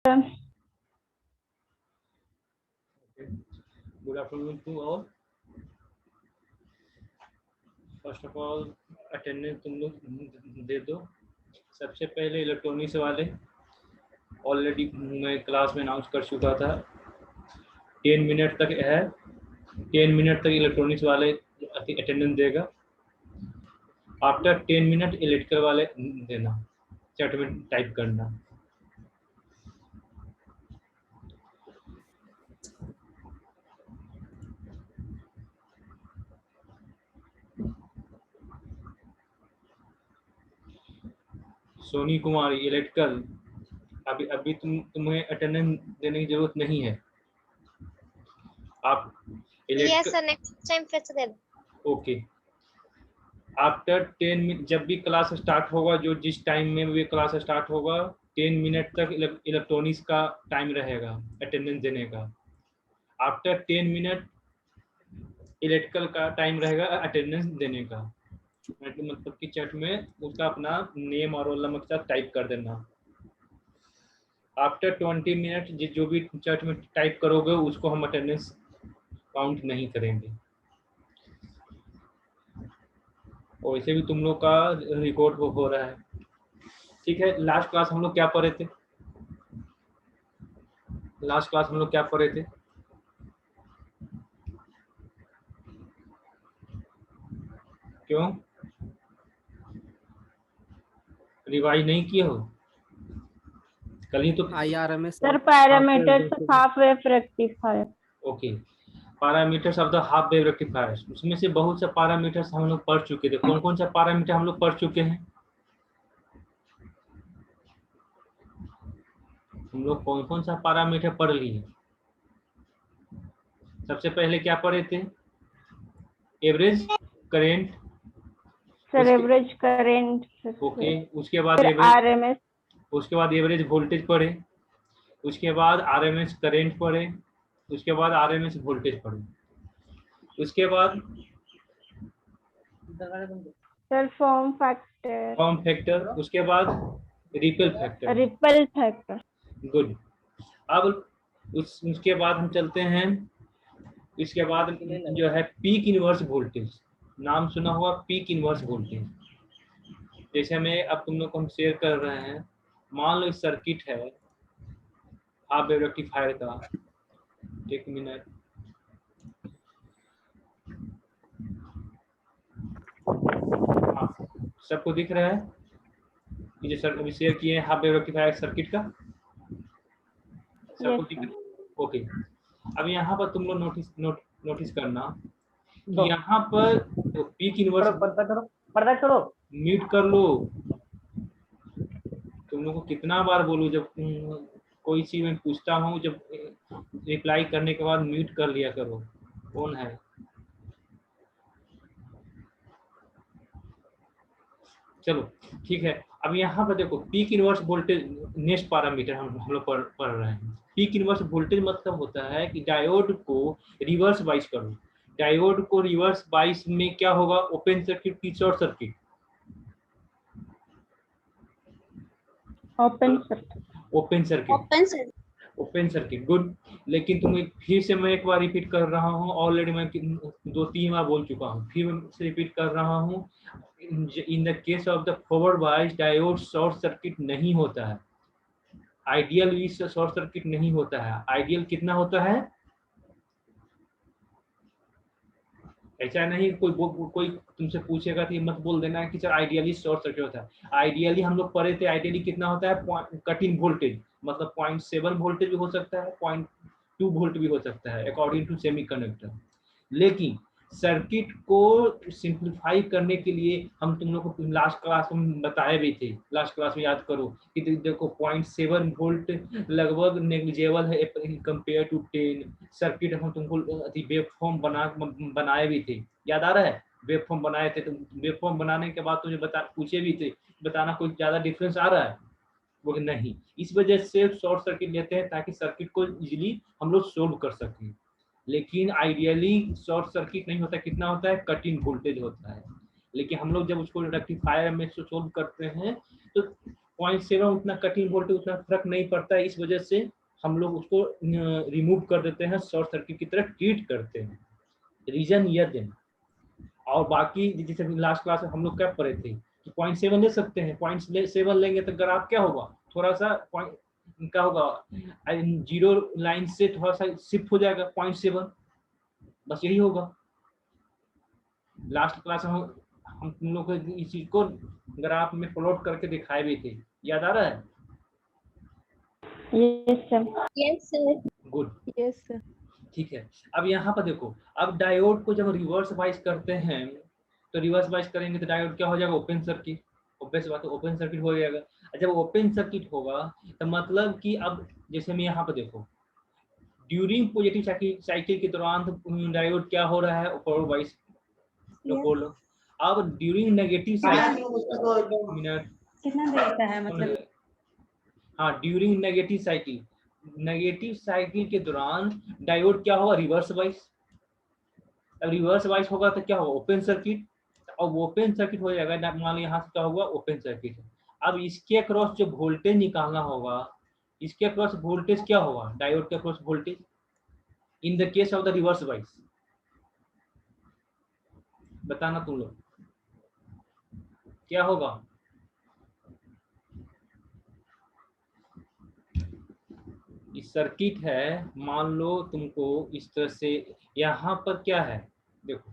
Good afternoon to all. First of all attendance तुम लोग दे दो। सबसे पहले इलेक्ट्रॉनिक्स वाले ऑलरेडी मैं क्लास में अनाउंस कर चुका था, 10 मिनट तक है। 10 मिनट तक इलेक्ट्रॉनिक्स वाले अटेंडेंस देगा। आफ्टर 10 मिनट इलेक्ट्रिकल वाले देना, चैट में टाइप करना। सोनी कुमारी इलेक्ट्रिकल, अभी तुम्हें अटेंडेंस देने की जरूरत नहीं है। आप यस सर, नेक्स्ट टाइम फिर से दे दो। ओके। आफ्टर 10 मिनट जब भी क्लास स्टार्ट होगा, जो जिस टाइम में भी क्लास स्टार्ट होगा, 10 मिनट तक इलेक्ट्रॉनिक्स का टाइम रहेगा अटेंडेंस देने का। आफ्टर 10 मिनट इलेक्ट्रिकल का टाइम रहेगा अटेंडेंस देने का। मतलब कि चैट में उसका अपना नेम और रोल नंबर के साथ टाइप कर देना। आफ्टर 20 मिनट जो भी चैट में टाइप करोगे उसको हम अटेंडेंस काउंट नहीं करेंगे। और वैसे भी तुम लोग का रिकॉर्ड हो रहा है, ठीक है। लास्ट क्लास हम लोग क्या पढ़े थे? लास्ट क्लास हम लोग क्या पढ़े थे? क्यों रिवाइज नहीं किए हो? कल ही तो IRMS sir parameters half wave rectifier. Okay, parameters of the half wave rectifiers, उसमें से बहुत से पैरामीटर्स हम लोग पढ़ चुके थे। कौन कौन सा पैरामीटर हम लोग पढ़ चुके हैं? हम लोग कौन कौन सा पैरामीटर पढ़ लिए? सबसे पहले क्या पढ़े थे? Average current. Sir average current. Okay, उसके बाद आरएमएस। उसके बाद एवरेज वोल्टेज पढ़े, उसके बाद आरएमएस करेंट पढ़े, उसके बाद आरएमएस वोल्टेज पढ़े, उसके बाद सर फॉर्म फैक्टर, उसके बाद रिपल फैक्टर। गुड। अब उसके बाद हम चलते हैं, इसके बाद जो है पीक इनवर्स वोल्टेज। नाम सुना होगा पीक इनवर्स वोल्टेज। जैसे मैं अब तुम लोग को हम शेयर कर रहे हैं, मान लो इस सर्किट है हाफ वेव रेक्टिफायर का। एक मिनट, सबको दिख रहा है ये जो सर अभी शेयर किए हैं हाफ वेव रेक्टिफायर सर्किट का? सबको दिख रहा है? ओके। अब यहाँ पर तुम लोग नोटिस करना कि यहाँ पर पीक इनवर्स, पर्दा छोड़ो, म्यूट कर लो। तुम लोग को कितना बार बोलूं, जब कोई चीज में पूछता हूँ, जब रिप्लाई करने के बाद म्यूट कर लिया करो। कौन है? चलो ठीक है। अब यहाँ पर देखो peak inverse voltage, next parameter हम लोग पढ़ रहे हैं। पीक इनवर्स वोल्टेज मतलब होता है कि डायोड को रिवर्स बाइस करो। डायोड को रिवर्स बाइस में क्या होगा? ओपन सर्किट की short circuit? Open circuit. Good. लेकिन फिर से मैं एक बार रिपीट कर रहा हूँ, ऑलरेडी मैं 2-3 बार बोल चुका हूँ, फिर से रिपीट कर रहा हूँ। In the case of the forward bias diode short circuit नहीं होता है। आइडियल भी शॉर्ट सर्किट नहीं होता है। आइडियल कितना होता है? ऐसा नहीं कोई तुमसे पूछेगा तो मत बोल देना कि सर आइडियली शॉर्ट सर्किट होता है। आइडियली हम लोग पढ़े थे, आइडियली कितना होता है? कट इन वोल्टेज, मतलब 0.7 वोल्टेज भी हो सकता है, 0.2 वोल्ट भी हो सकता है अकॉर्डिंग टू सेमीकंडक्टर। लेकिन सर्किट को सिंप्लीफाई करने के लिए हम तुम लोग को लास्ट क्लास में बताए भी थे। लास्ट क्लास में याद करो कि देखो 0.7 वोल्ट लगभग नेग्लिजिबल है कंपेयर टू 10। सर्किट हम तुमको वेव फॉर्म बनाए भी थे, याद आ रहा है? वेव फॉर्म बनाए थे, तो वेव फॉर्म बनाने के बाद तुझे पूछे भी थे, बताना कोई ज्यादा डिफरेंस आ रहा है? वो नहीं। इस वजह से शॉर्ट सर्किट लेते हैं ताकि सर्किट को इजीली हम लोग सोल्व कर सकें। लेकिन आइडियली शॉर्ट सर्किट नहीं होता, कितना होता है? कट इन वोल्टेज होता है। लेकिन हम लोग जब उसको रेक्टिफायर में सोल्व करते हैं तो 0.7 उतना कटिंग वोल्टेज उतना फर्क नहीं पड़ता है, इस वजह से हम लोग उसको रिमूव कर देते हैं, शॉर्ट सर्किट की तरह ट्रीट करते हैं। रीजन यह देना। और बाकी जैसे लास्ट क्लास में हम लोग क्या पढ़े थे कि 0.7 ले सकते हैं, 0.7 लेंगे तो ग्राफ क्या होगा, थोड़ा सा क्या होगा, जीरो लाइन से थोड़ा सा शिफ्ट हो जाएगा 0.7, बस यही होगा। लास्ट क्लास में हम तुम लोग को इस चीज को ग्राफ में प्लॉट करके दिखाए भी थे, याद आ रहा है? Yes sir. Good, yes sir. ठीक है। अब यहाँ पर देखो, अब डायोड को जब रिवर्स वाइज करते हैं तो रिवर्स वाइज करेंगे तो डायोड क्या हो जाएगा, ओपन सर्किट। ऑब्वियस बात है, ओपन सर्किट हो जाएगा। जब ओपन सर्किट होगा तो मतलब कि अब जैसे मैं यहाँ पर देखो, ड्यूरिंग पॉजिटिव साइकिल के दौरान डायोड क्या हो रहा है, ऊपर वाइज बोलो। अब ड्यूरिंग नेगेटिव साइकिल, मिनट कितना देर का है मतलब? हाँ, ड्यूरिंग नेगेटिव साइकिल के दौरान डायोड क्या होगा, रिवर्स वाइज। अब रिवर्स वाइज होगा तो क्या होगा, ओपन सर्किट। और ओपन सर्किट हो जाएगा, मान लो यहाँ से क्या होगा, ओपन सर्किट। अब इसके अक्रॉस जो वोल्टेज निकालना होगा, इसके अक्रॉस वोल्टेज क्या होगा, डायोड के across voltage in the case of the reverse wise, बताना तुम लोग क्या होगा। इस सर्किट है, मान लो तुमको इस तरह से, यहाँ पर क्या है देखो,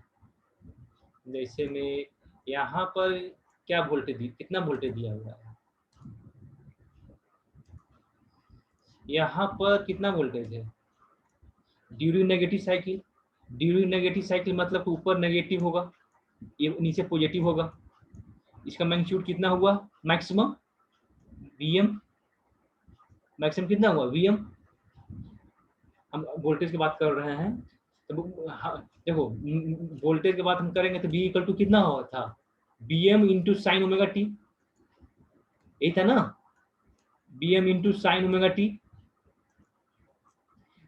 जैसे में यहाँ पर क्या वोल्टेज दी, कितना वोल्टेज दिया हुआ है, यहाँ पर कितना वोल्टेज है, during negative cycle. During negative cycle मतलब ऊपर नेगेटिव होगा, ये नीचे पॉजिटिव होगा। इसका मैग्नीट्यूड कितना हुआ, मैक्सिमम Vm, मैक्सिमम कितना हुआ Vm। हम वोल्टेज की बात कर रहे हैं तो देखो, वोल्टेज की बात हम करेंगे तो V इक्वल टू कितना हुआ था, Bm into sine omega T, यही था ना, Bm into sine omega T.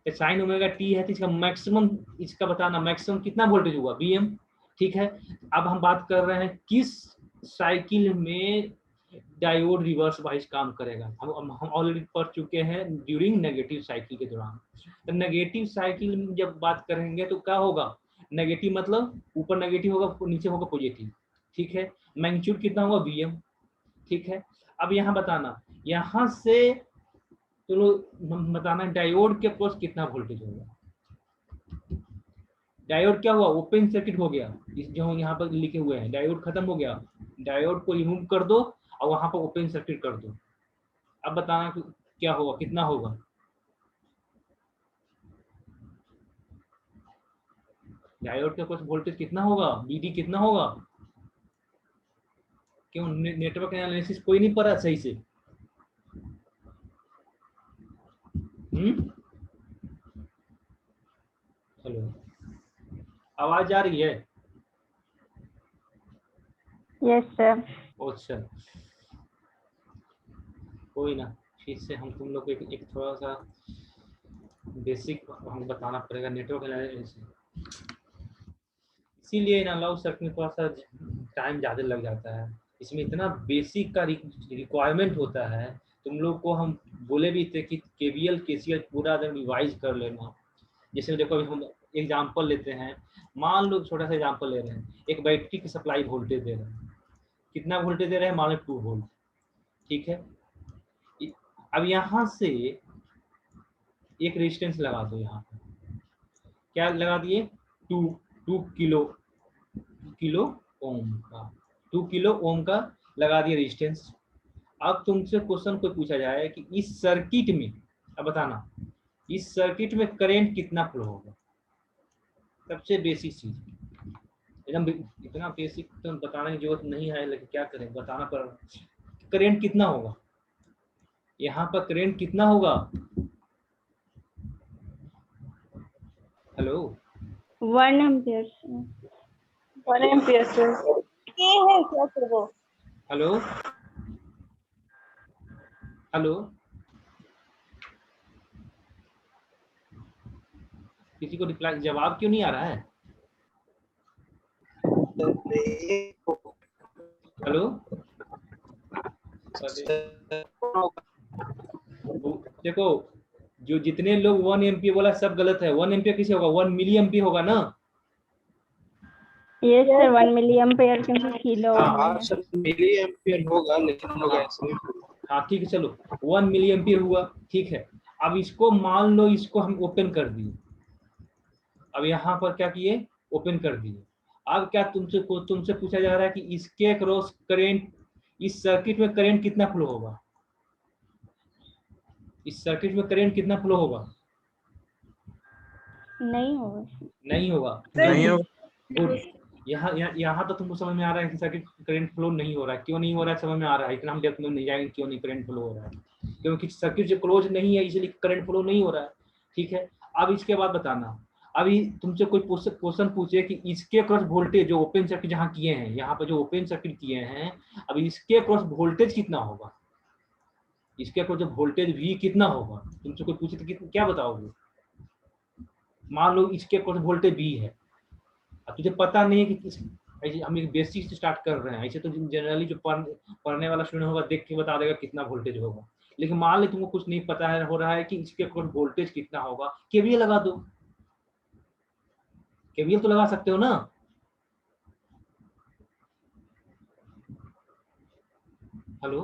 Sign omega T है तो इसका मैक्सिमम, इसका बताना मैक्सिमम कितना वोल्टेज हुआ Bm, ठीक है। अब हम बात कर रहे हैं किस साइकिल में डायोड रिवर्स वाइज काम करेगा। हम ऑलरेडी पढ़ चुके हैं ड्यूरिंग नेगेटिव साइकिल के दौरान। तो नेगेटिव साइकिल में जब बात करेंगे तो क्या होगा, नेगेटिव मतलब ऊपर नेगेटिव होगा, नीचे होगा पॉजिटिव, ठीक है। मैग्नीट्यूड कितना होगा Vm, ठीक है। अब यहाँ बताना, यहाँ से चलो बताना डायोड के अक्रॉस कितना वोल्टेज होगा। डायोड क्या हुआ, ओपन सर्किट हो गया, जो यहाँ पर लिखे हुए हैं डायोड खत्म हो गया, डायोड को रिमूव कर दो और वहां पर ओपन सर्किट कर दो। अब बताना क्या होगा, कितना होगा, डायोड के अक्रॉस वोल्टेज कितना होगा, Vd कितना होगा। क्यों नेटवर्क एनालिसिस कोई नहीं पढ़ा सही से, हेलो, आवाज आ रही है? Yes sir. अच्छा, कोई ना, फिर से हम तुम लोग को एक थोड़ा सा बेसिक हम बताना पड़ेगा नेटवर्क एनालिसिस, इसीलिए ना लॉ सर्किट में थोड़ा सा टाइम ज़्यादा लग जाता है। इसमें इतना बेसिक का रिक्वायरमेंट होता है। तुम लोग को हम बोले भी थे कि KVL KCL पूरा एकदम रिवाइज कर लेना। जैसे देखो अभी हम एग्जाम्पल लेते हैं, मान लो छोटा सा एग्जाम्पल ले रहे हैं, एक बैटरी की सप्लाई वोल्टेज दे रहे हैं, कितना वोल्टेज दे रहे हैं, मान लो 2 वोल्ट, ठीक है। अब यहाँ से एक रेजिस्टेंस लगा दो, यहाँ पर क्या लगा दिए, 2 किलो ओम का, 2 किलो ओम का लगा दिया रेजिस्टेंस। अब तुमसे क्वेश्चन कोई पूछा जाए कि इस सर्किट में, अब बताना इस सर्किट में करंट कितना फ्लो होगा, सबसे बेसिक चीज, एकदम इतना बेसिक तो बताने की जरूरत नहीं है, लेकिन क्या करें, बताना पड़ रहा, करंट कितना होगा, यहाँ पर करंट कितना होगा, हेलो 1 एम्पियर। 1 ampere sir. ये है क्या करो, हेलो हेलो, किसी को रिप्लाई जवाब क्यों नहीं आ रहा है, हेलो देखो जो जितने लोग 1 एम्पियर बोला सब गलत है। 1 एम्पियर किसे होगा? 1 मिली एम्पियर होगा ना। यस सर 1 मिली एम्पेयर क्योंकि किलो हाँ, में हाँ है। सर मिली एम्पियर होगा, लेकिन हम लोग ऐसे हाँ ठीक है, चलो 1 मिली एम्पियर हुआ, ठीक है। अब इसको मान लो, इसको हम ओपन कर दिए। अब यहाँ पर क्या किए? ओपन कर दिए। अब क्या तुमसे पूछा जा रहा है कि इसके क्रॉस करंट, इस सर्किट में करंट कितना फ्लो होगा? इस सर्किट में करंट कितना फ्लो होगा? नहीं होगा। नहीं होगा। नहीं हो। गुड। यहाँ तो तुमको समझ में आ रहा है कि सर्किट करंट फ्लो नहीं हो रहा है। क्यों नहीं हो रहा है समझ में आ रहा है। इतना हम डेप्थ में नहीं जाएंगे क्यों नहीं करंट फ्लो हो रहा है, क्योंकि सर्किट जो क्लोज नहीं है इसलिए करंट फ्लो नहीं हो रहा है, ठीक है। अब इसके बाद बताना, अभी तुमसे कोई क्वेश्चन पूछे कि इसके क्रॉस वोल्टेज जो ओपन सर्किट जहाँ किए हैं, यहाँ पे जो ओपन सर्किट किए हैं, अब इसके क्रॉस वोल्टेज कितना होगा? इसके क्रॉस जो वोल्टेज V कितना होगा? तुमसे कोई पूछे तो क्या बताओगे? मान लो इसके क्रॉस वोल्टेज V है, अब तुझे पता नहीं है कि ऐसे हम एक बेसिक से स्टार्ट कर रहे हैं। ऐसे तो जनरली जो पढ़ने वाला स्टूडेंट होगा देख के बता देगा कितना वोल्टेज होगा। लेकिन मान ले तुमको कुछ नहीं पता है, हो रहा है कि इसके क्रॉस वोल्टेज कितना होगा, केवीएल लगा दो। केवीएल तो लगा सकते हो ना। Hello,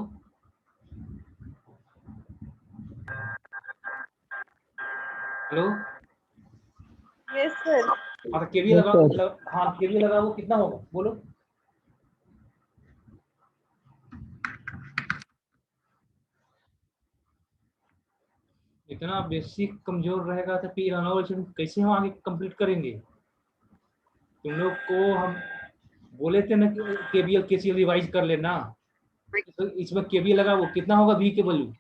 hello. Yes sir. हाँ तो केवीएल हाँ केवीएल लगा वो कितना होगा बोलो? इतना बेसिक कमजोर रहेगा तो फिर अनोवेशन कैसे हम आगे कंप्लीट करेंगे? तुम लोग को हम बोले थे ना कि केवीएल केसीएल रिवाइज कर लेना। तो इसमें केवीएल लगा वो कितना होगा? V के वैल्यू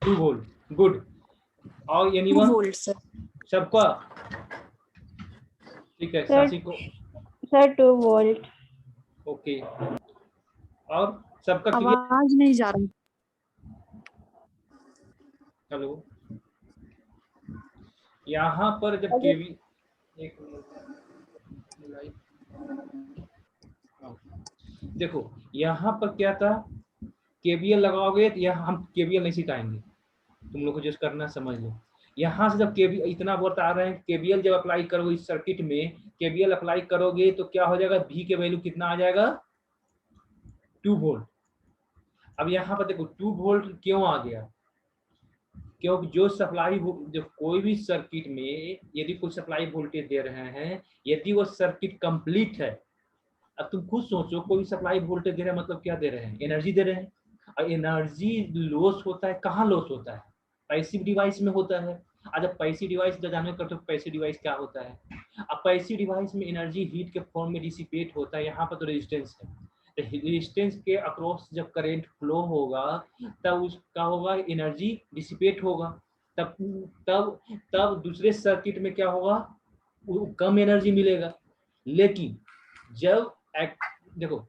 2 वोल्ट। गुड। और एनीवन? 2 volt sir. सबका ठीक है। सर सासी को सर 2 वोल्ट। ओके। और सबका क्लियर? आवाज नहीं जा रही। हेलो, यहाँ पर जब केवी एक मिनट, देखो यहाँ पर क्या था, केवीएल लगाओगे तो यहाँ हम केवीएल नहीं सिखाएंगे, तुम लोग को जो करना समझ लो। यहाँ से जब केवीएल इतना बता रहे हैं, केवीएल जब अप्लाई करोगे इस सर्किट में, केवीएल अप्लाई करोगे तो क्या हो जाएगा? V के वैल्यू कितना आ जाएगा? 2 वोल्ट। अब यहाँ पर देखो 2 वोल्ट क्यों आ गया? क्योंकि जो सप्लाई, जो कोई भी सर्किट में यदि कोई सप्लाई वोल्टेज दे रहे हैं, यदि वो सर्किट कंप्लीट है, अब तुम खुद सोचो, कोई सप्लाई वोल्टेज दे रहे हैं मतलब क्या दे रहे हैं? एनर्जी दे रहे हैं। और एनर्जी लॉस होता है, कहाँ लॉस होता है? पैसिव डिवाइस में होता है। जब पैसिव डिवाइस जानने करते हो पैसिव डिवाइस क्या होता है? अब पैसिव डिवाइस में एनर्जी हीट के फॉर्म में डिसिपेट होता है। यहाँ पर तो रेजिस्टेंस है, तो रेजिस्टेंस के अक्रॉस जब करंट फ्लो होगा तब उसका होगा एनर्जी डिसिपेट होगा। तब तब तब दूसरे सर्किट में क्या होगा? कम एनर्जी मिलेगा। लेकिन जब देखो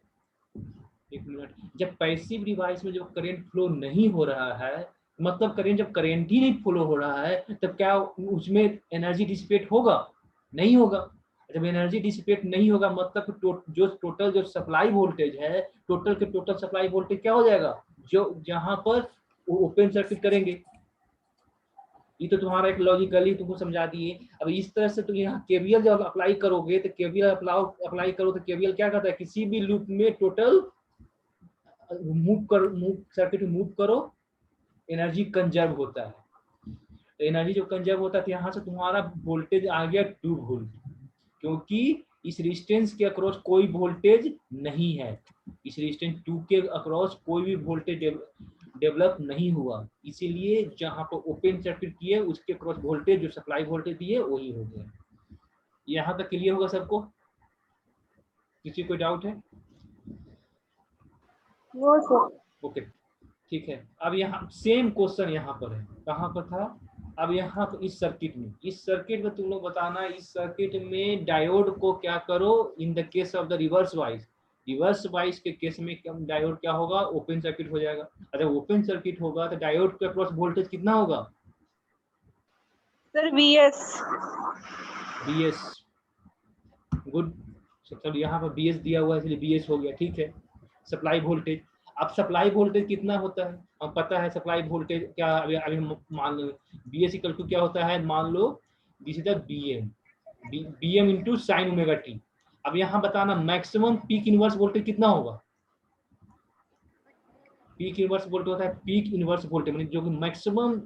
एक मिनट, जब पैसिव डिवाइस में जो करंट फ्लो नहीं हो रहा है, मतलब करंट जब करंट ही नहीं फ्लो हो रहा है, तब क्या उसमें एनर्जी डिसिपेट होगा? नहीं होगा। जब एनर्जी डिसिपेट नहीं होगा मतलब जो टोटल जो सप्लाई वोल्टेज है, टोटल के टोटल सप्लाई वोल्टेज क्या हो जाएगा? जो जहां पर ओपन सर्किट करेंगे। ये तो तुम्हारा एक लॉजिकली तुमको समझा दिए। अब इस तरह से तुम यहाँ केवीएल जब अप्लाई करोगे तो केवीएल अप्लाई करो तो केवीएल क्या करता है? किसी भी लूप में टोटल सर्किट मूव करो, एनर्जी कंजर्व होता है। तो एनर्जी जो कंजर्व होता है तो यहाँ से तुम्हारा वोल्टेज आ गया 2 वोल्ट, क्योंकि इस रेजिस्टेंस के अक्रॉस कोई वोल्टेज नहीं है। इस रेजिस्टेंस 2 के अक्रॉस कोई भी वोल्टेज डेवलप नहीं हुआ, इसीलिए जहां पर ओपन सर्किट किए उसके क्रॉस वोल्टेज जो सप्लाई वोल्टेज दिए वही हो गया। यहाँ तक क्लियर होगा सबको? किसी कोई डाउट है? No sir. ओके ठीक है। अब यहाँ सेम क्वेश्चन यहाँ पर है, कहाँ पर था? अब यहाँ पर इस सर्किट में तुम लोग बताना, इस सर्किट में डायोड को क्या करो? In the case of the reverse wise के केस में डायोड क्या होगा? ओपन सर्किट हो जाएगा। अगर ओपन सर्किट होगा तो डायोड के अक्रॉस वोल्टेज कितना होगा? Sir VS। BS। गुड। चलो यहाँ पर बी एस दिया हुआ है इसलिए बी एस हो गया, ठीक है। सप्लाई वोल्टेज, अब सप्लाई वोल्टेज कितना होता है हम पता है, सप्लाई वोल्टेज क्या, अभी अभी हम मान लो बी एस इक्वल टू क्या होता है, मान लो this is the B M into sine omega T. अब यहाँ बताना मैक्सिमम पीक इनवर्स वोल्टेज कितना होगा। पीक इनवर्स वोल्टेज होता है पीक इनवर्स वोल्टेज, मतलब जो कि मैक्सिमम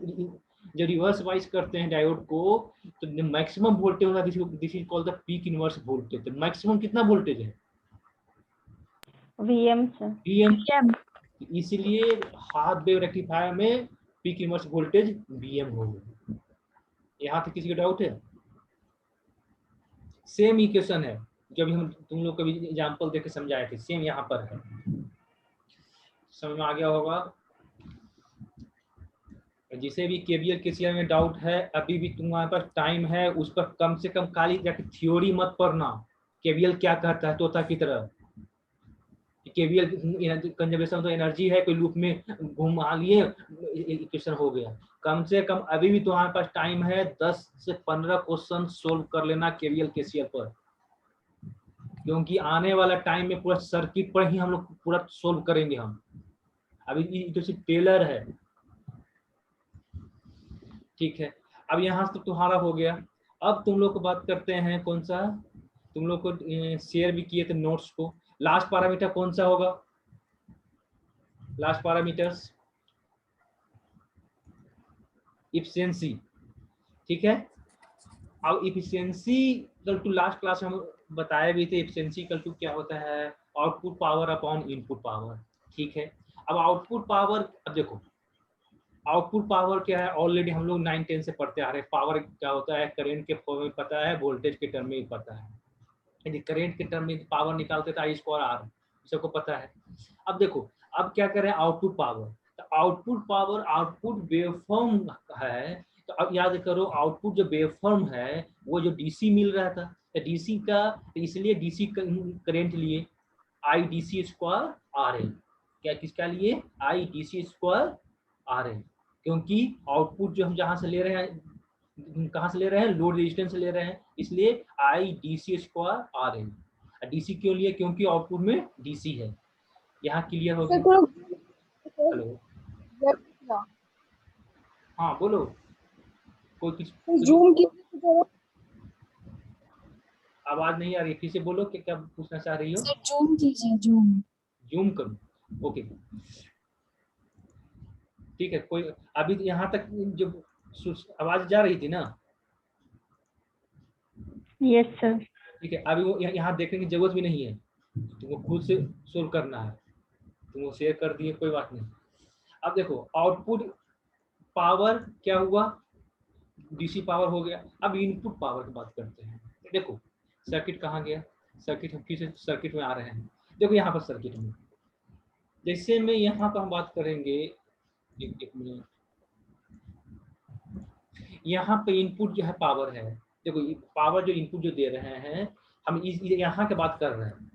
जब रिवर्स वाइज करते हैं डायोड को तो मैक्सिमम वोल्टेज होता है, this is called the peak inverse voltage. तो मैक्सिमम कितना वोल्टेज है, VM सर। Vm, इसलिए हाफ वेव रेक्टिफायर में पीक इनवर्स वोल्टेज Vm होगा। यहाँ तक किसी का डाउट है? सेम इक्वेशन है जब हम तुम लोग कभी एग्जांपल देके समझाए थे, सेम यहाँ पर है, समझ में आ गया होगा। जिसे भी केवीएल केसीएल में डाउट है अभी भी तुम्हारे पास टाइम है, उस पर कम से कम खाली जाके थ्योरी मत पढ़ना, केवीएल क्या कहता है तोता की तरह। केवीएल कंजर्वेशन तो एनर्जी है, कोई लूप में घुमा लिए इक्वेशन हो गया। कम से कम अभी भी तुम्हारे पास टाइम है 10 से 15 क्वेश्चन सोल्व कर लेना केवीएल केसीएल पर, क्योंकि आने वाला टाइम में पूरा सर्किट पर ही हम लोग पूरा सोल्व करेंगे हम। अभी तो सिर्फ टेलर है, ठीक है। अब यहाँ से तुम्हारा हो गया। अब तुम लोग को बात करते हैं कौन सा, तुम लोग को शेयर भी किए थे नोट्स को। लास्ट पैरामीटर कौन सा होगा, लास्ट पैरामीटर्स इफिशिएंसी, ठीक है। अब efficiency equal to last class हम बताए भी थे, इफिशिएंसी इक्वल टू क्या होता है, output power upon input power, ठीक है। अब आउटपुट पावर, अब देखो आउटपुट पावर क्या है, ऑलरेडी हम लोग 9-10 से पढ़ते आ रहे हैं। पावर क्या होता है, करंट के फॉर्म में पता है, वोल्टेज के टर्म में भी पता है। यदि करंट के टर्म में पावर निकालते थे आई स्क्वायर आर, सबको पता है। अब देखो अब क्या करें, आउटपुट पावर, तो आउटपुट पावर आउटपुट वेवफॉर्म है। तो अब याद करो आउटपुट जो वेवफॉर्म है वो जो डीसी मिल रहा था, तो डीसी का, इसलिए डीसी करंट लिए I D C square R L, क्या किसका लिए, I D C square R L, क्योंकि आउटपुट जो हम जहां से ले रहे हैं, कहाँ से ले रहे हैं, लोड रेजिस्टेंस से ले रहे हैं, इसलिए I D C square R L. DC क्यों लिए, क्योंकि आउटपुट में डीसी है। यहाँ क्लियर हो गया। हेलो, हाँ बोलो, कोई कुछ जूम की आवाज नहीं आ रही, फिर से बोलो कि क्या पूछना चाह रही हो। सर जूम कीजिए, जूम जूम करूँ, ओके ठीक है। कोई अभी यहाँ तक जो आवाज जा रही थी ना, यस सर। ठीक है। अभी वो यहाँ देखने की जरूरत भी नहीं है, तुमको खुद से सोल्व करना है, तुमको शेयर कर दिए कोई बात नहीं। अब देखो आउटपुट पावर क्या हुआ, डीसी पावर हो गया। अब इनपुट पावर की बात करते हैं। देखो सर्किट कहाँ गया, सर्किट हम फिर से सर्किट में आ रहे हैं। देखो यहाँ पर सर्किट में जैसे में यहाँ पर हम बात करेंगे, एक मिनट, यहाँ पे इनपुट जो है पावर है। देखो पावर जो इनपुट जो दे रहे हैं हम इस यहाँ की बात कर रहे हैं,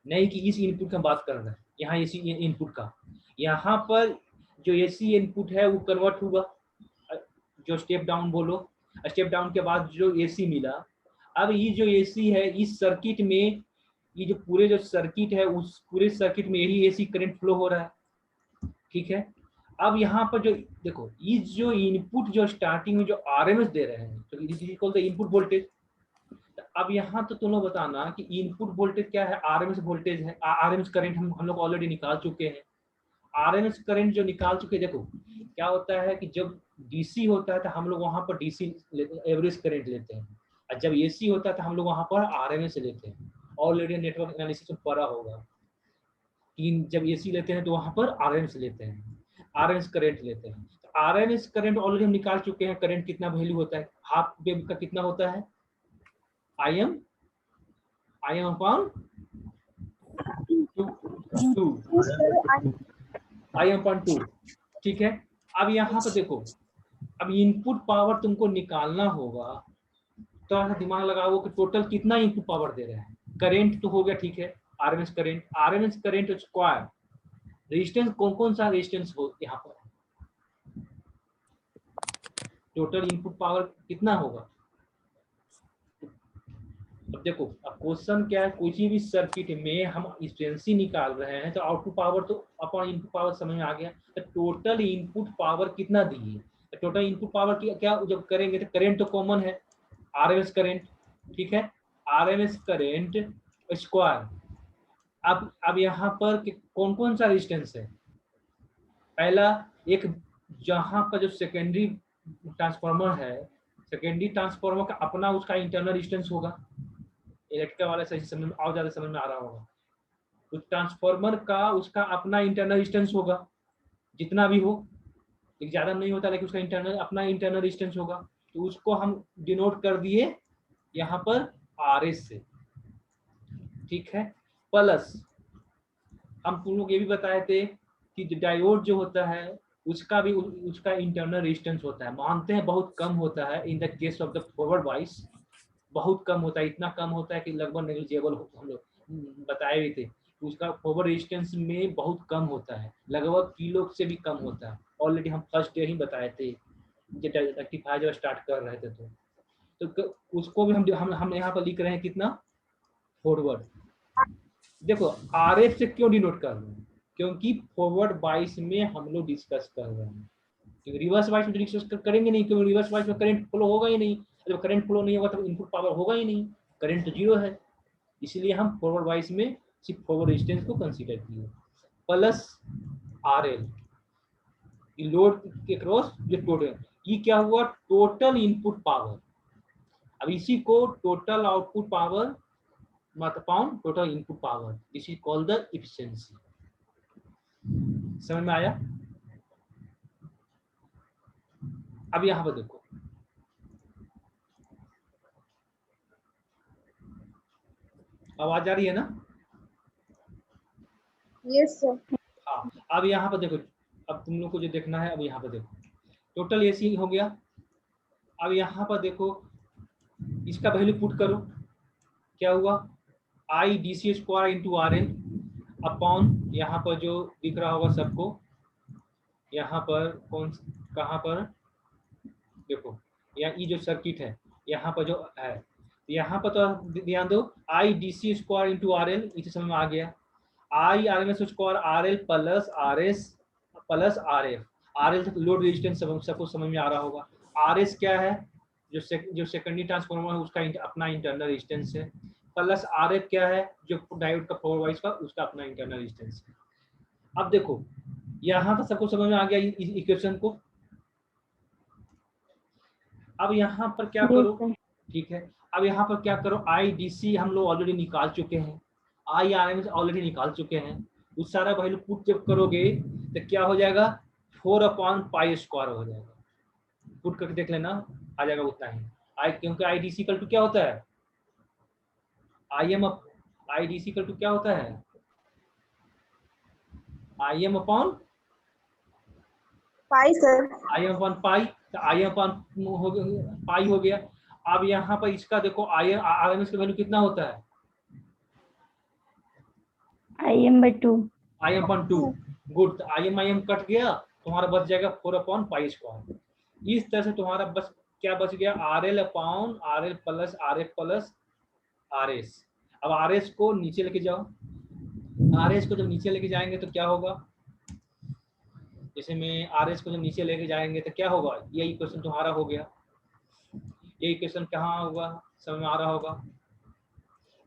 नहीं कि इस इनपुट की बात कर रहे हैं। यहाँ इसी इनपुट का, यहाँ पर जो एसी इनपुट है वो कन्वर्ट हुआ, जो स्टेप डाउन बोलो, स्टेप डाउन के बाद जो एसी मिला। अब ये जो एसी है इस सर्किट में, ये जो पूरे जो सर्किट है उस पूरे सर्किट में यही एसी करंट फ्लो हो रहा है, ठीक है। अब यहाँ पर जो देखो इस जो इनपुट जो स्टार्टिंग में जो आरएमएस दे रहे हैं, तो this is equal to input voltage. अब यहाँ तो तुम लोग बताना कि इनपुट वोल्टेज क्या है, आरएमएस वोल्टेज है, आरएमएस करंट हम लोग ऑलरेडी निकाल चुके हैं। आरएमएस करंट जो निकाल चुके, देखो क्या होता है कि जब डीसी होता है तो हम लोग वहां पर डीसी एवरेज करंट लेते हैं, और जब एसी होता है तो हम लोग वहां पर आरएमएस लेते हैं। ऑलरेडी नेटवर्क एनालिसिस में पढ़ा होगा कि जब एसी लेते हैं तो वहां पर आरएमएस लेते हैं, आरएमएस करंट लेते हैं। तो आरएमएस करंट ऑलरेडी हम निकाल चुके हैं। करंट कितना वैल्यू होता है, हाफ वेव का कितना होता है, आई एम अपॉन 2, ठीक है। अब यहाँ पर देखो, अब इनपुट पावर तुमको निकालना होगा, तो दिमाग लगाओ कि टोटल कितना इनपुट पावर दे रहे हैं। करंट तो हो गया, ठीक है, आरएमएस करंट स्क्वायर रेजिस्टेंस, कौन कौन सा रेजिस्टेंस हो यहाँ पर, टोटल इनपुट पावर कितना होगा, अब देखो, अब क्वेश्चन क्या है, किसी भी सर्किट में हम एफिशिएंसी निकाल रहे हैं तो आउटपुट पावर तो अपॉन इनपुट पावर समझ में आ गया। तो टोटल इनपुट पावर कितना दी है, तो टोटल इनपुट पावर क्या जब करेंगे तो करंट तो कॉमन है, आरएमएस करंट, ठीक है, आरएमएस करंट स्क्वायर। अब यहाँ पर कौन कौन सा रेजिस्टेंस है, पहला एक जहाँ का जो सेकेंडरी ट्रांसफार्मर है, सेकेंडरी ट्रांसफार्मर का अपना उसका इंटरनल रेजिस्टेंस होगा, इलेक्ट्रिकल वाला सही समझ में और ज्यादा समझ में आ रहा होगा। तो ट्रांसफार्मर का उसका अपना इंटरनल रेजिस्टेंस होगा, जितना भी हो, एक ज्यादा नहीं होता लेकिन उसका अपना इंटरनल रेजिस्टेंस होगा। तो उसको हम डिनोट कर दिए यहाँ पर आरएस से, ठीक है। प्लस हम तुम लोग ये भी बताए थे कि डायोड जो होता है उसका भी उसका इंटरनल रेजिस्टेंस होता है, मानते हैं बहुत कम होता है in the case of the forward bias, बहुत कम होता है, इतना कम होता है कि लगभग नेग्लिजिबल, हम लोग बताए भी थे। उसका फॉरवर्ड रेजिस्टेंस में बहुत कम होता है, लगभग किलो से भी कम होता है। ऑलरेडी हम फर्स्ट डे ही बताए थे जब रेक्टिफायर जब स्टार्ट कर रहे थे तो उसको भी हम यहाँ पर लिख रहे हैं कितना, फॉरवर्ड। देखो आरएफ से क्यों डिनोट कर रहे हैं, क्योंकि फॉरवर्ड बाइस में हम लोग डिस्कस कर रहे हैं, क्योंकि रिवर्स बाइस में डिस्कस करेंगे नहीं, क्योंकि रिवर्स बाइस में करंट फ्लो होगा ही नहीं। जब करंट फ्लो नहीं होगा तो इनपुट पावर होगा ही नहीं, करंट तो जीरो है। इसलिए हम फॉरवर्ड वाइस में सिर्फ फॉरवर्ड रेजिस्टेंस को कंसीडर किए, प्लस आरएल लोड के क्रॉस जो टोटल, ये क्या हुआ, टोटल इनपुट पावर। अब इसी को total output power upon total input power, this is called the efficiency. समझ में आया। अब यहाँ पर देखो, आवाज आ रही है ना? Yes sir. हाँ, अब यहाँ पर देखो, अब तुम लोग को जो देखना है, अब यहाँ पर देखो टोटल एसी हो गया। अब यहाँ पर देखो इसका वैल्यू पुट करो, क्या हुआ, I D C square into R L upon, यहाँ पर जो दिख रहा होगा सबको, यहाँ पर कहाँ पर देखो, ये जो सर्किट है यहाँ पर जो है, यहाँ पर तो ध्यान दो, I D C square into R L, इसे समझ में आ गया। I R M S square R L plus R S plus R F, R L load resistance सबको समझ में आ रहा होगा। आर एस क्या है, जो सेकेंडरी ट्रांसफार्मर है उसका अपना इंटरनल रेजिस्टेंस है, प्लस आर एफ क्या है, जो डायोड का फॉरवर्ड वाइस का उसका अपना इंटरनल रेजिस्टेंस है। अब देखो यहाँ तक सबको समझ में आ गया इक्वेशन को। अब यहाँ पर क्या करो, ठीक है, अब यहाँ पर क्या करो, आई डी सी हम लोग ऑलरेडी निकाल चुके हैं, आई आर एम ऑलरेडी निकाल चुके हैं, उस सारा वैल्यू पुट जब करोगे तो क्या हो जाएगा, 4/पाई स्क्वायर हो जाएगा। पुट करके देख लेना, आ जाएगा उतना ही। क्योंकि I D C equal to क्या होता है, I D C equal to क्या होता है, I M upon pi sir. I M upon pi, तो आई एम अपॉन पाई हो गया। अब यहाँ पर इसका देखो I M R M S का वैल्यू कितना होता है, IM/2। I M upon 2, good. I M cut गया, तुम्हारा बच जाएगा 4/पाई स्क्वायर। इस तरह से तुम्हारा बस क्या बच गया, are L upon are L plus R F plus R S. अब आर एस को नीचे लेके जाओ, आर एस को जब नीचे लेके जाएंगे तो क्या होगा, जैसे में आर एस को जब नीचे लेके जाएंगे तो क्या होगा, ये इक्वेशन तुम्हारा हो गया। ये इक्वेशन कहाँ होगा, समझ में आ रहा होगा।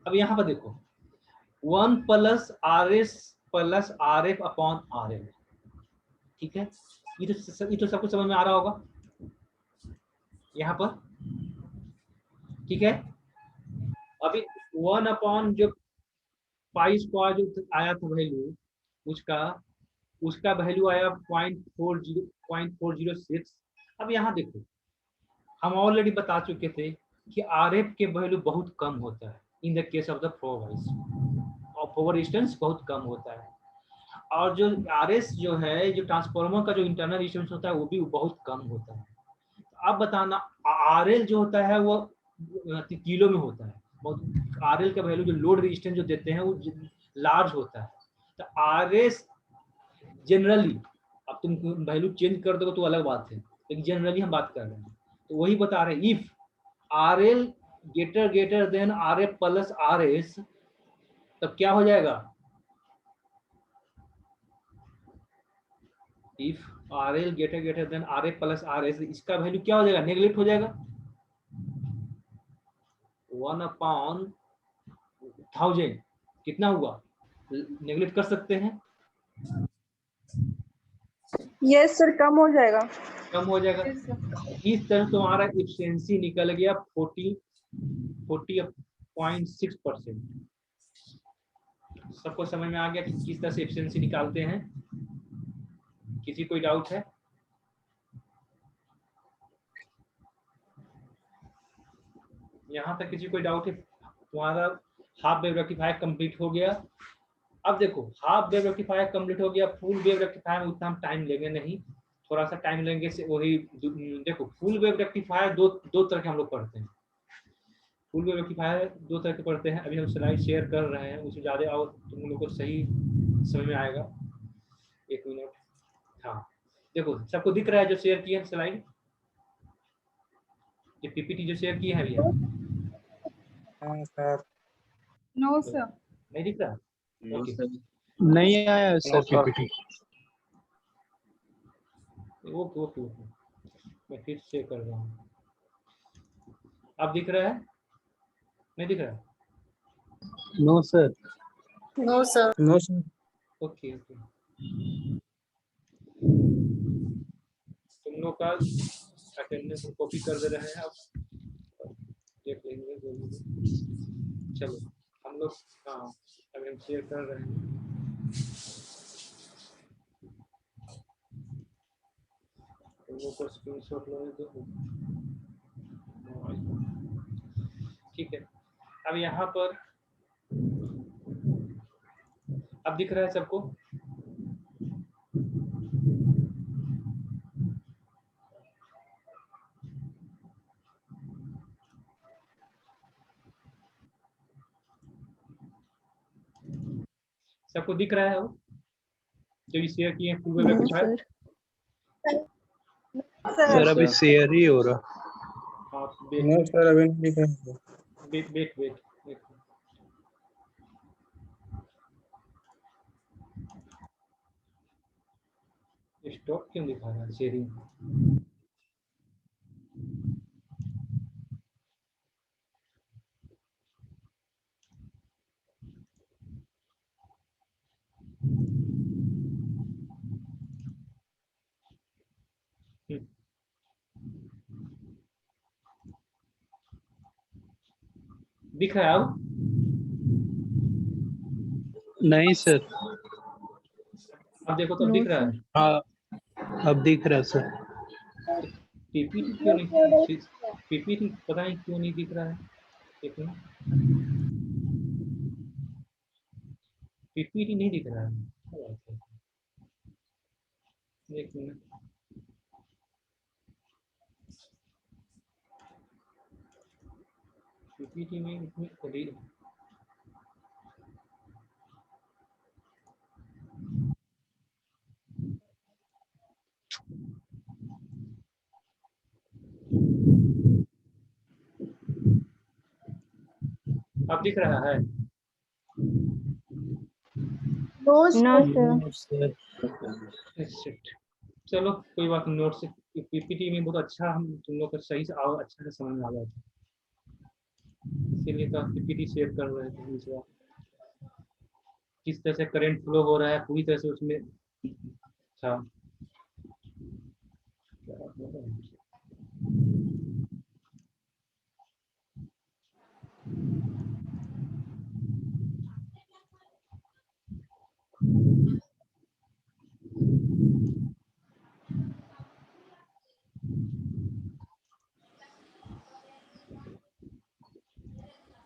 अब यहाँ पर देखो 1 plus R S plus R F upon R L, ठीक है, ये तो सबको समझ में आ रहा होगा यहाँ पर, ठीक है। अभी 1 अपॉन जो पाई स्क्वायर जो आया था वैल्यू, उसका वैल्यू आया 0.406। अब यहाँ देखो, हम ऑलरेडी बता चुके थे कि आर एफ के वैल्यू बहुत कम होता है in the case of the forward bias, और फॉरवर्ड रेजिस्टेंस बहुत कम होता है। और जो आर एस जो है, जो ट्रांसफार्मर का जो इंटरनल रेजिस्टेंस होता है वो भी बहुत कम होता है। अब बताना, आर एल जो होता है वो किलो में होता है, आर एल का वैल्यू जो लोड रेजिस्टेंस जो देते हैं वो लार्ज होता है। तो आर एस जनरली, अब तुम वैल्यू चेंज कर दोगे तो अलग बात है, लेकिन जनरली हम बात कर रहे हैं, तो वही बता रहे हैं, if R L greater than R F plus R S, तब क्या हो जाएगा? If R L greater than R F plus R S, इसका वैल्यू क्या हो जाएगा? नेगलेक्ट हो जाएगा। 1/1000 कितना हुआ? नेगलेक्ट कर सकते हैं, यस सर, कम हो जाएगा। कम हो जाएगा। इस तरह तुम्हारा एफिशिएंसी निकल गया 40.6%। सबको समझ में आ गया कि किस तरह से एफिशिएंसी निकालते हैं? किसी कोई डाउट है? यहाँ तक किसी कोई डाउट है? तुम्हारा हाफ वेव रेक्टिफायर कंप्लीट हो गया। अब देखो, हाफ वेव रेक्टिफायर कंप्लीट हो गया, फुल वेव रेक्टिफायर में उतना हम टाइम लेंगे नहीं, थोड़ा सा टाइम लेंगे से वही। देखो, फुल वेव रेक्टिफायर दो तरह के हम लोग पढ़ते हैं। फुल वेव रेक्टिफायर दो तरह के पढ़ते हैं। अभी हम स्लाइड शेयर कर रहे हैं, उससे ज़्यादा और तुम लोग को सही समझ में आएगा। एक मिनट। हाँ, देखो सबको दिख रहा है जो शेयर किए हैं स्लाइड, ये पीपीटी जो शेयर किए हैं भैया? हाँ सर। No sir. नहीं दिख रहा? ओके, नहीं आया sir PPT. Okay okay okay, मैं फिर शेयर कर रहा हूँ। अब दिख रहा है? नहीं दिख रहा? No sir. No sir. No sir. Okay okay, तुम लोग का अटेंडेंस कॉपी कर दे रहे हैं, अब देख लेंगे जो भी है। चलो हम लोग, हाँ अभी हम शेयर कर रहे हैं। तुम लोग को स्क्रीनशॉट लेने दो, ठीक है। अब यहाँ पर अब दिख रहा है सबको? सबको दिख रहा है वो जो भी शेयर किए हैं फुल वेव रेक्टिफायर? सर अभी शेयर ही हो रहा। हाँ, नो सर अभी नहीं दिख रहा। वेट स्टॉप क्यों दिखा रहा है शेयरिंग? दिख रहा है अब? नहीं सर। अब देखो तो अब दिख रहा है। हाँ अब दिख रहा सर। पीपीटी क्यों नहीं, पीपीटी पता नहीं क्यों नहीं दिख रहा है। एक मिनट, पीपीटी नहीं दिख रहा है, क्या बात है? एक मिनट, पीपीटी में इसमें अब दिख रहा है? No sir. शिट, चलो कोई बात नहीं। नोट से पीपीटी में बहुत अच्छा हम तुम लोग का सही से अच्छा से समझ में आ जाता है, इसीलिए तो पीपीटी शेयर कर रहे थे। दूसरा किस तरह से करंट फ्लो हो रहा है पूरी तरह से उसमें था।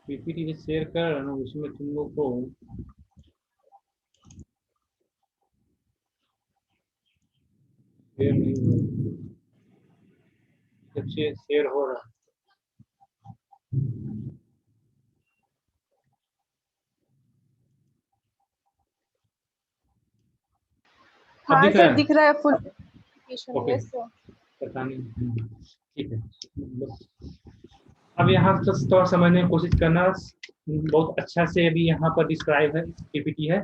पीपीटी जो शेयर कर रहा है ना, उसमें तुम लोग को शेयर नहीं हो रहा, शेयर हो रहा है। अब हाँ दिख रहा सर, है? दिख रहा है फुल। Okay, yes sir. पता नहीं, ठीक है। अब यहाँ थोड़ा समझने की कोशिश करना, बहुत अच्छा से अभी यहाँ पर डिस्क्राइब है, पीपीटी है,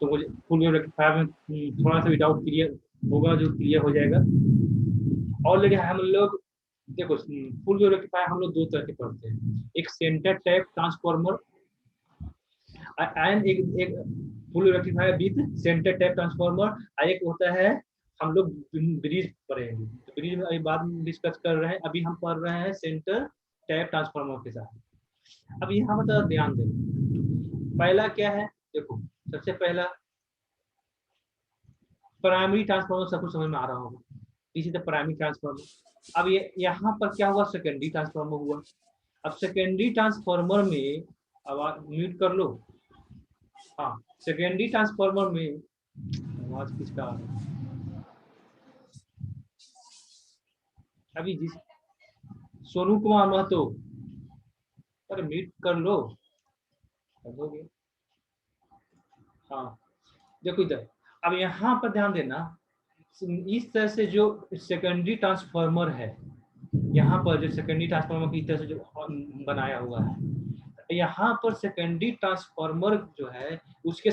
तो मुझे फुल वेव रेक्टिफायर में थोड़ा सा भी डाउट क्लियर होगा, जो क्लियर हो जाएगा। ऑलरेडी हम लोग देखो, फुल वेव रेक्टिफायर हम लोग दो तरह के पढ़ते हैं, एक सेंटर टाइप ट्रांसफार्मर एंड एक full wave rectifier with centre type transformer, और एक होता है हम लोग ब्रिज पढ़ेंगे, तो ब्रिज में अभी बाद में डिस्कस कर रहे हैं, अभी हम पढ़ रहे हैं सेंटर टाइप ट्रांसफार्मर के साथ। अब यहाँ पर ध्यान दें, पहला क्या है, देखो सबसे पहला प्राइमरी ट्रांसफार्मर, सब कुछ समझ में आ रहा होगा, इसी तरह प्राइमरी ट्रांसफार्मर। अब ये यहाँ पर क्या हुआ, सेकेंडरी ट्रांसफार्मर हुआ। अब सेकेंडरी ट्रांसफार्मर में, आवाज म्यूट कर लो, हाँ, सेकेंडरी ट्रांसफार्मर में आवाज किसका आ रहा है अभी, जिस सोनू कुमार महतो, अरे म्यूट कर लो, हो गया। हाँ देखो इधर, अब यहाँ पर ध्यान देना, इस तरह से जो सेकेंडरी ट्रांसफार्मर है, यहाँ पर जो सेकेंडरी ट्रांसफार्मर की तरह से जो बनाया हुआ है, यहाँ पर सेकेंडरी ट्रांसफार्मर जो है उसके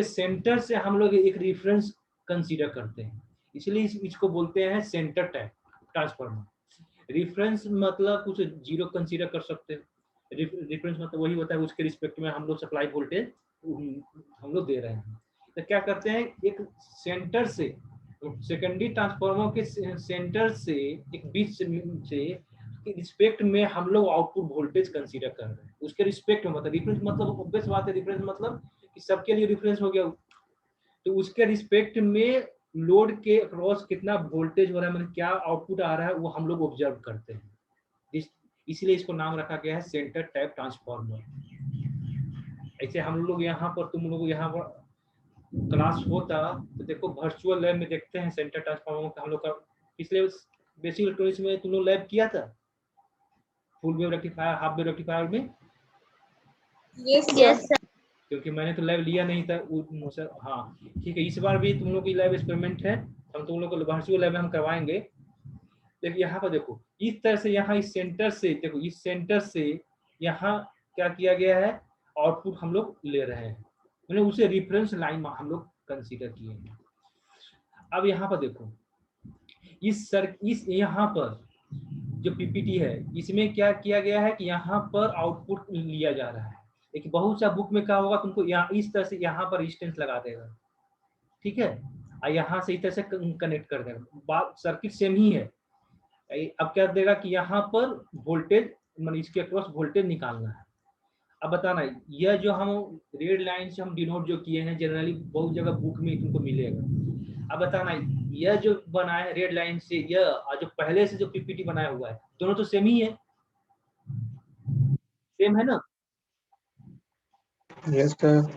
सेंटर से हम लोग एक रेफरेंस कंसीडर करते हैं, इसलिए इसको बोलते हैं सेंटर टाइप ट्रांसफार्मर। रेफरेंस मतलब कुछ जीरो कंसीडर कर सकते हैं, रेफरेंस मतलब वही होता है उसके रिस्पेक्ट में हम लोग सप्लाई वोल्टेज हम लोग दे रहे हैं। तो क्या करते हैं, एक सेंटर से, सेकेंडरी ट्रांसफार्मर के सेंटर से एक बीच से रिस्पेक्ट में हम लोग आउटपुट वोल्टेज कंसीडर कर रहे हैं, उसके रिस्पेक्ट में, मतलब रिफरेंस मतलब ऑब्वियस बात है, रिफरेंस मतलब कि सबके लिए रिफरेंस हो गया, तो उसके रिस्पेक्ट में लोड के अक्रॉस कितना वोल्टेज हो रहा है, मतलब क्या आउटपुट आ रहा है, वो हम लोग ऑब्जर्व करते हैं, इसलिए इसको नाम रखा गया है सेंटर टाइप ट्रांसफार्मर। ऐसे हम लोग यहाँ पर, तुम लोग यहाँ पर क्लास होता तो देखो वर्चुअल लैब में देखते हैं सेंटर ट्रांसफार्मर का, हम लोग का पिछले बेसिक इलेक्ट्रॉनिक्स में तुम लोग लैब किया था, full wave rectifier, half wave rectifier में। Yes sir. क्योंकि मैंने तो लैब लिया नहीं था, हाँ ठीक है, इस बार भी तुम लोग की लैब एक्सपेरिमेंट है, हम तुम लोग को वर्चुअल लैब में हम करवाएंगे। देखिए यहाँ पर देखो, इस तरह से यहाँ इस सेंटर से, देखो इस सेंटर से यहाँ क्या किया गया है, आउटपुट हम लोग ले रहे हैं, मैंने उसे रेफरेंस लाइन हम लोग कंसीडर किए हैं। अब यहाँ पर देखो, इस यहाँ पर जो पीपीटी है, इसमें क्या किया गया है कि यहाँ पर आउटपुट लिया जा रहा है, लेकिन बहुत सा बुक में क्या होगा, तुमको यहाँ इस तरह से यहाँ पर रेजिस्टेंस लगा देगा, ठीक है, और यहाँ से इस तरह से कनेक्ट कर देगा, बात सर्किट सेम ही है। अब क्या देगा कि यहाँ पर वोल्टेज, मतलब इसके अक्रॉस वोल्टेज निकालना है। अब बताना, यह जो हम रेड लाइन से हम डिनोट जो किए हैं, जनरली बहुत जगह बुक में तुमको मिलेगा। अब बताना, यह जो बना है रेड लाइन से, यह जो पहले से जो पीपीटी बनाया हुआ है, दोनों तो सेम ही है, सेम है ना? Yes sir.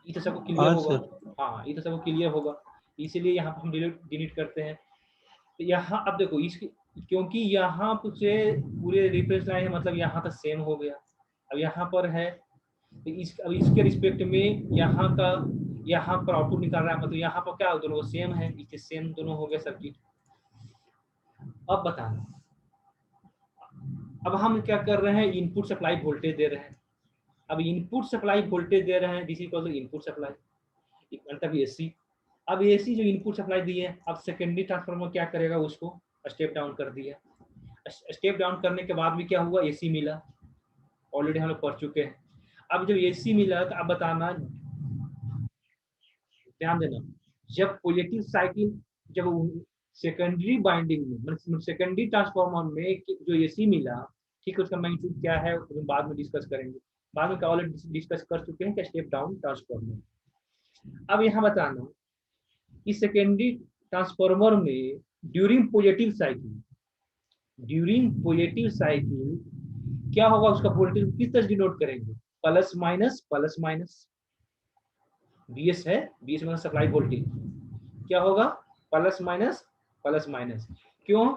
ये तो सबको क्लियर होगा, हाँ ये तो सबको क्लियर होगा, इसीलिए यहाँ पर हम डिलीट करते हैं। तो यहाँ अब देखो, इसकी क्योंकि यहाँ से पूरे रेफरेंस लाइन है, मतलब यहाँ तक सेम हो गया। अब यहाँ पर है, तो अब इसके रिस्पेक्ट में यहाँ पर आउटपुट निकाल रहा है, मतलब यहाँ पर क्या दोनों सेम है, इसके सेम दोनों हो गए सर्किट। अब बताना, अब हम क्या कर रहे हैं, इनपुट सप्लाई वोल्टेज दे रहे हैं। अब इनपुट सप्लाई वोल्टेज दे रहे हैं, this is called input supply, मतलब एसी। अब एसी जो इनपुट सप्लाई दी है, अब सेकेंडरी ट्रांसफार्मर क्या करेगा, उसको स्टेप डाउन कर दिया। स्टेप डाउन करने के बाद भी क्या हुआ, एसी मिला, ऑलरेडी हम लोग पढ़ चुके हैं। अब जब एसी मिला, तो अब बताना, ध्यान देना, जब पॉजिटिव साइकिल, जब सेकेंडरी बाइंडिंग में, मतलब सेकेंडरी ट्रांसफार्मर में जो एसी मिला, ठीक है, उसका मैग्नीट्यूड क्या है बाद में डिस्कस करेंगे, बाद में ऑलरेडी डिस्कस कर चुके हैं कि स्टेप डाउन ट्रांसफार्मर। अब यहाँ बताना, इस सेकेंडरी ट्रांसफार्मर में ड्यूरिंग पॉजिटिव साइकिल क्या होगा, उसका वोल्टेज किस तरह डिनोट करेंगे, प्लस माइनस। बीएस है, बीएस मतलब सप्लाई वोल्टेज, क्या होगा, प्लस माइनस। क्यों,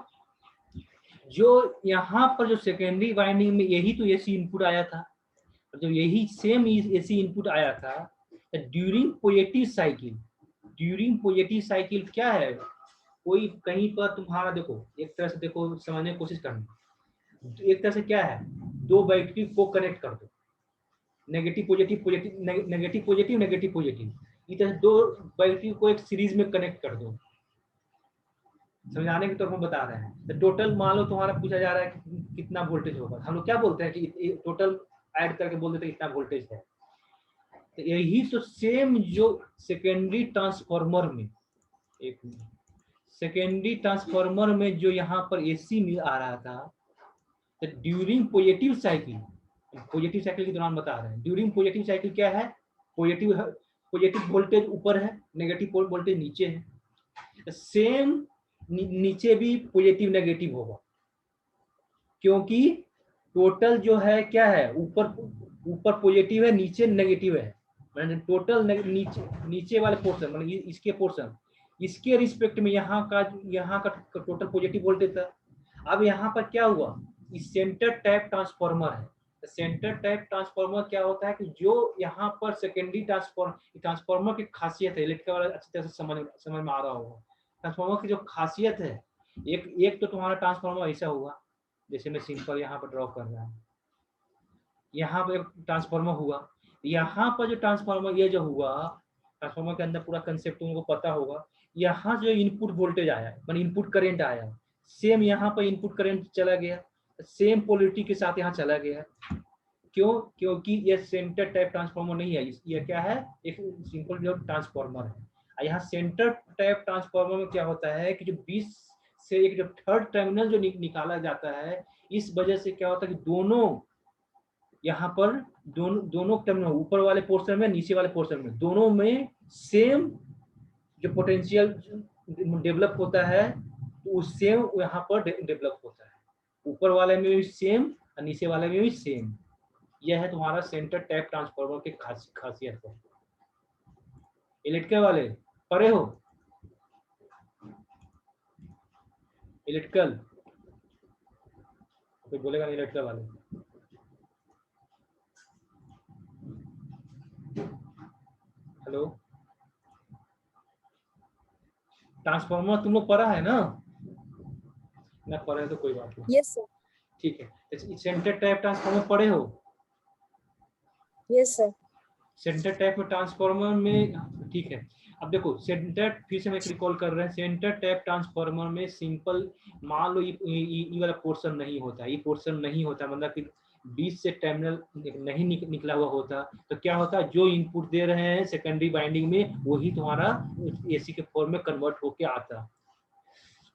जो यहाँ पर जो सेकेंडरी वाइंडिंग में यही तो एसी इनपुट आया था, जब यही सेम एसी इनपुट आया था, ड्यूरिंग पॉजिटिव साइकिल क्या है, कोई कहीं पर तुम्हारा, देखो एक तरह से देखो समझने की कोशिश करना, एक तरह से क्या है, दो बैटरी को कनेक्ट कर दो, negative positive positive negative positive negative positive, इस तरह दो बैटरी को एक सीरीज में कनेक्ट कर दो। समझाने के तौर पर बता रहे हैं। तो टोटल मान लो तुम्हारा पूछा जा रहा है कि कितना वोल्टेज होगा, हम लोग क्या बोलते हैं कि टोटल ऐड करके बोल देते हैं इतना वोल्टेज है। तो यही तो सेम जो सेकेंडरी ट्रांसफार्मर में, एक सेकेंडरी ट्रांसफार्मर में जो यहाँ पर एसी में आ रहा था, तो during positive cycle, positive cycle के दौरान बता रहे हैं, ड्यूरिंग पॉजिटिव साइकिल क्या है, पॉजिटिव वोल्टेज ऊपर है, नेगेटिव वोल्टेज नीचे है। सेम नीचे भी पॉजिटिव नेगेटिव होगा, क्योंकि टोटल जो है क्या है, ऊपर पॉजिटिव है, नीचे नेगेटिव है, मतलब टोटल नीचे वाले पोर्शन, मतलब इसके पोर्शन, इसके रिस्पेक्ट में यहाँ का टोटल पॉजिटिव वोल्टेज था। अब यहाँ पर क्या हुआ, इस सेंटर टाइप ट्रांसफार्मर है। सेंटर टाइप ट्रांसफार्मर क्या होता है कि जो यहाँ पर सेकेंडरी ट्रांसफार्मर की खासियत है, इलेक्ट्रिकल वाला अच्छी तरह से समझ में आ रहा होगा। ट्रांसफार्मर की जो खासियत है, एक तो तुम्हारा ट्रांसफार्मर ऐसा होगा, जैसे मैं सिंपल यहाँ पर ड्रॉ कर रहा हूँ, यहाँ पर एक ट्रांसफार्मर हुआ, यहाँ पर जो ट्रांसफार्मर ये जो हुआ, ट्रांसफार्मर के अंदर पूरा कंसेप्ट तुमको पता होगा। यहाँ जो इनपुट वोल्टेज आया, मतलब इनपुट करंट आया, सेम यहाँ पर इनपुट करंट चला गया, सेम पोलरिटी के साथ यहाँ चला गया। क्यों? क्योंकि ये सेंटर टाइप ट्रांसफार्मर नहीं है, ये क्या है, एक सिंपल जो ट्रांसफार्मर है। यहाँ सेंटर टाइप ट्रांसफार्मर में क्या होता है कि जो 20 से एक जो थर्ड टर्मिनल जो निकाला जाता है, इस वजह से क्या होता है कि दोनों यहाँ पर दोनों टर्मिनल, ऊपर वाले पोर्शन में, नीचे वाले पोर्शन में, दोनों में सेम जो पोटेंशियल डेवलप होता है, तो सेम यहाँ पर डेवलप होता है, ऊपर वाले में भी सेम और नीचे वाले में भी सेम। यह है तुम्हारा सेंटर टाइप ट्रांसफार्मर की खासियत है। इलेक्ट्रिकल वाले पढ़े हो? इलेक्ट्रिकल कोई बोलेगा नहीं? इलेक्ट्रिकल वाले हेलो, ट्रांसफार्मर तुम लोग पढ़ा है ना? ना पढ़े तो कोई बात नहीं। Yes sir. ठीक है, सेंटर टाइप ट्रांसफार्मर पढ़े हो? Yes sir. सेंटर टाइप में ट्रांसफार्मर में, ठीक है। अब देखो सेंटर, फिर से मैं रिकॉल कर रहे हैं, सेंटर टाइप ट्रांसफार्मर में सिंपल मान लो ये वाला पोर्शन नहीं होता, ये पोर्शन नहीं होता, मतलब कि 20 से टर्मिनल नहीं निकला हुआ होता, तो क्या होता है, जो इनपुट दे रहे हैं सेकेंडरी बाइंडिंग में, वही तुम्हारा एसी के फॉर्म में कन्वर्ट होके आता।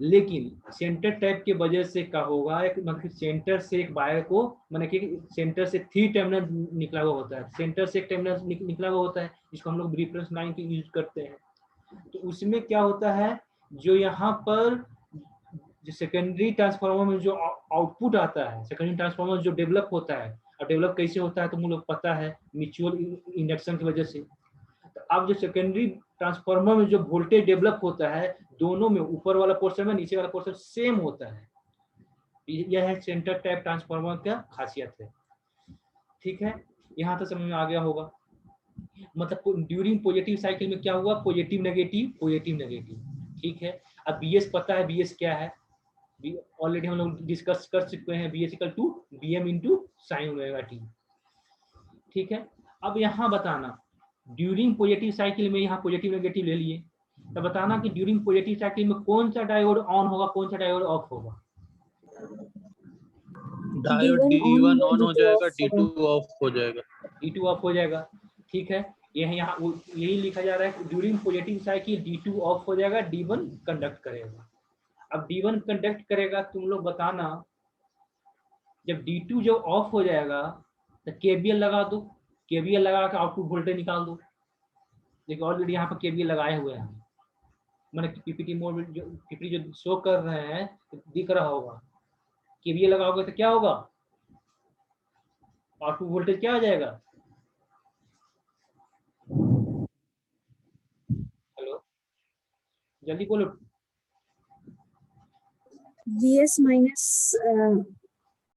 लेकिन सेंटर टाइप के वजह से क्या होगा, एक मतलब सेंटर से एक वायर को, मतलब कि सेंटर से 3 टर्मिनल निकला हुआ होता है, सेंटर से एक टर्मिनल निकला हुआ होता है, जिसको हम लोग रेफरेंस लाइन की यूज करते हैं। तो उसमें क्या होता है, जो यहाँ पर जो सेकेंडरी ट्रांसफार्मर में जो आउटपुट आता है, सेकेंडरी ट्रांसफार्मर जो डेवलप होता है, और डेवलप कैसे होता है तो मुझे पता है, म्यूचुअल इंडक्शन की वजह से। तो अब जो सेकेंडरी ट्रांसफार्मर में जो वोल्टेज डेवलप होता है, दोनों में, ऊपर वाला पोर्शन में नीचे वाला पोर्शन सेम होता है। यह है सेंटर टाइप ट्रांसफार्मर का खासियत है। ठीक है, यहाँ तक समझ में आ गया होगा। मतलब ड्यूरिंग पॉजिटिव साइकिल में क्या हुआ, पॉजिटिव नेगेटिव पॉजिटिव नेगेटिव। ठीक है, अब बीएस पता है, बीएस क्या है, ऑलरेडी हम लोग डिस्कस कर चुके हैं, BS equal to BM into sine omega T. ठीक है, अब यहाँ बताना ड्यूरिंग पॉजिटिव साइकिल में, यहाँ पॉजिटिव नेगेटिव ले लिए, तो बताना कि ड्यूरिंग पॉजिटिव साइकिल में कौन सा डायोड ऑन होगा, कौन सा डायोड ऑफ होगा। डायोड D1 ऑन हो जाएगा, D2 ऑफ हो जाएगा। D2 ऑफ हो जाएगा। ठीक है, यहाँ यही लिखा जा रहा है कि during positive cycle D2 of हो जाएगा, D1 कंडक्ट करेगा। अब D1 कंडक्ट करेगा, तुम लोग बताना, जब D2 जो ऑफ हो जाएगा तो KVL लगा दो, KVL लगा के आउटपुट वोल्टेज निकाल दो। देखिए ऑलरेडी यहाँ पर KVL लगाए हुए हैं, मैंने पीपीटी मोड जो पीपीटी जो शो कर रहे हैं तो दिख रहा होगा। KVL लगाओगे तो क्या होगा, आउटपुट वोल्टेज क्या आ जाएगा, हेलो जल्दी बोलो। VS minus